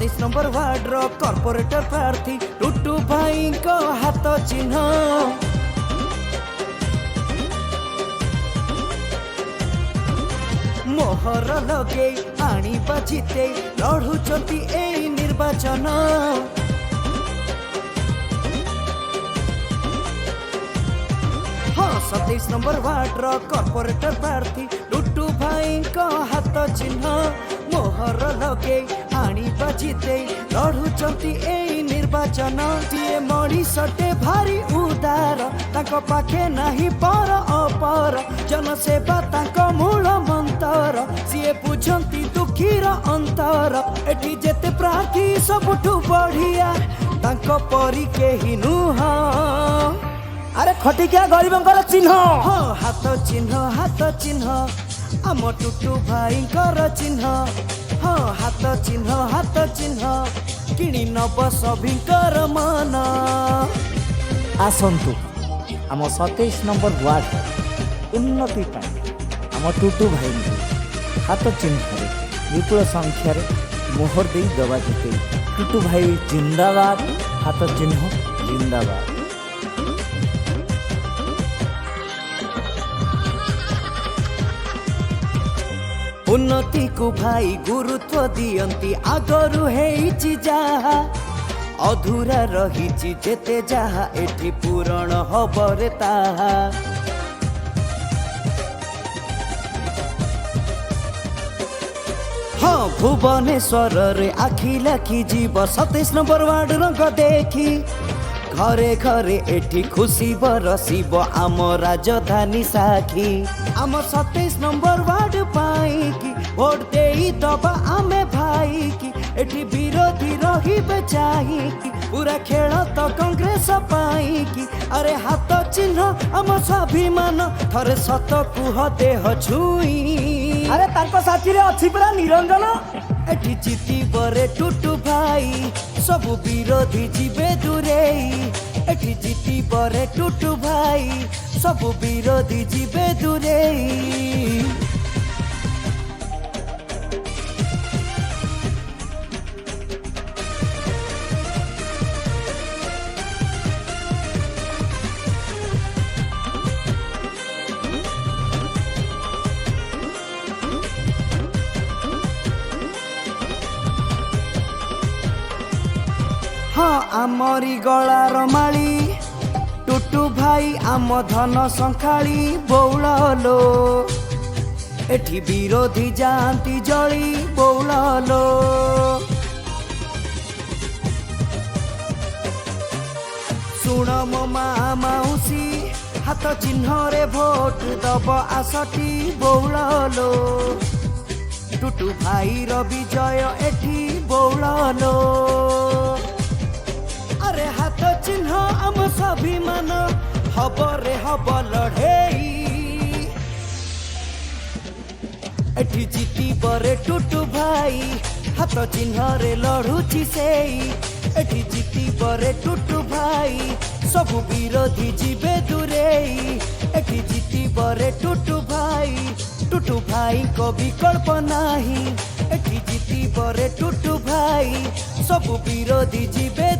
27 number ward रो corporator प्रार्थी टुटू भाई को हाथ चिन्ह मोहर लगे आनी बाजिते लड़ुचंती ए निर्वाचन। हाँ 27 नंबर वार्ड रो कॉर्पोरेटर प्रार्थी टुटू भाई को हाथ चिन्ह मोहर लगे आनी बाजिते लड़ुचंती ए निर्वाचन। टीए मणिषटे भारी उदार ताको पाखे नाही पर अपर जनसेवा ताको मूल मंतर सीए बुझंती दुखीर अंतर एठी जेते प्रार्थी सबुठु बढ़िया ताको परी केही नुह। अरे खटिकिया गरीबंकर चिन्ह हाँ हाथ चिन्ह आम टुटू भाईंकर चिन्ह। हाँ हाथ चिन्ह किणी नब सभिंकर मन। आसंतु आम 27 नंबर वार्ड उन्नति आम टुटू भाई हाथ चिन्ह विपुल संख्यार मोहर दे दबा जिते टुटू भाई जिंदाबाद हाथ चिन्ह जिंदाबाद। उन्नति को भाई गुरुत्व दियंती आगरु हेइछि जाहा अधूरा रहिछि जेते जाहा एठी पूरण हबरे ताहा। हाँ भुवनेश्वर रे आखि लाखि जीव 27 नंबर वार्ड रंग देखी घरे घरे एठी खुशी बरसिब आम राजधानी साखी। आम 27 नंबर वार्ड पाई कि भोट दे दबा आमे भाई कि एठी विरोधी रहिबे चाही कि पूरा खेल तो कांग्रेस पाई कि अरे हाथ चिन्ह आम स्वाभिमान थरे सत कुह देह छुई। अरे तांको साथी रे अछि पुरा निरंजन एठी जीती बरे टुटू भाई सबु विरोधी जीवे दूरेई एठी जीती बरे टुटू भाई सबु विरोधी जीवे दूरेई। हाँ आमरी गलार माली टुटू भाई आम धन संखाली बौलालो एठी विरोधी जाती जली बौलालो। सुण मो माउसी हाथ चिन्ह रे भोट दब आसटी बौलालो टुटू भाई रो विजय एठी बौलालो। अरे हाथ चिन्ह आम स्वाभिमान हबरे हब लड़ेई एठी जीती बरे टुटू भाई हाथ चिन्ह रे लड़ुची सेई एठी जीती बरे टुटू भाई सबु विरोधी जीवे दूरेई एठी जीती बरे टुटू भाई को विकल्प नाही एठी जीती बरे टुटू भाई सबु विरोधी जीवे